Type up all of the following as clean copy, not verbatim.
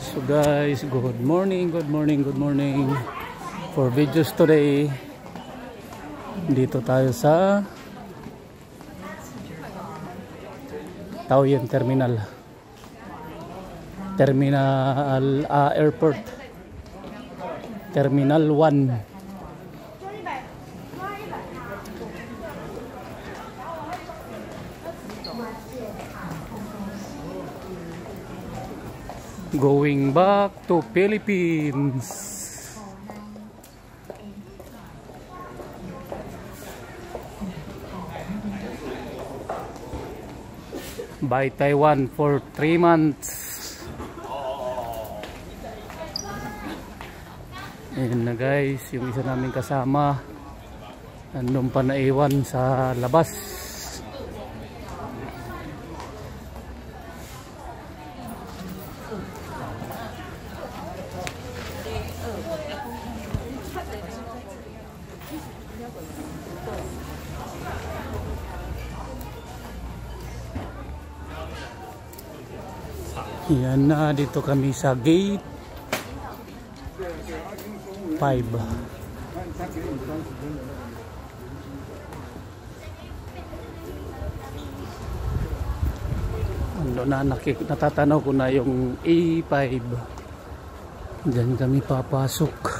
So guys, good morning. For videos today, dito tayo sa Taoyuan Terminal Airport Terminal 1. Going back to Philippines. By Taiwan for 3 months. Ayan na guys, yung isa namin kasama andun pa naiwan sa labas. Yan na, dito kami sa gate 5. Ano na, natatanaw ko na yung A5. Diyan kami papasok.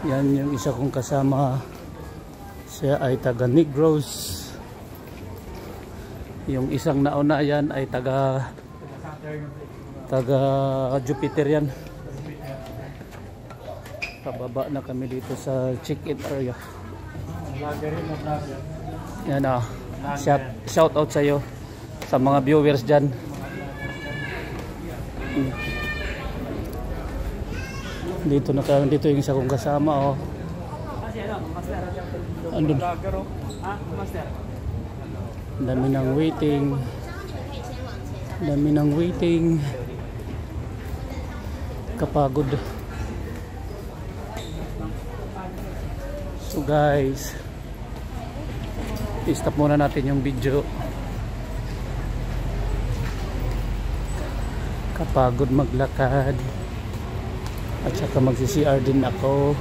Yan yung isa kong kasama, siya ay taga Negros. Yung isang nauna yan ay taga Jupiter yan. Pababa na kami dito sa check-in area. Yan shout out sa iyo sa mga viewers dyan. Dito yung isa kong kasama, oh. Andun. Dami ng waiting. Kapagod. So guys, i-stop muna natin yung video. Kapagod maglakad. At saka magsi-CR din ako.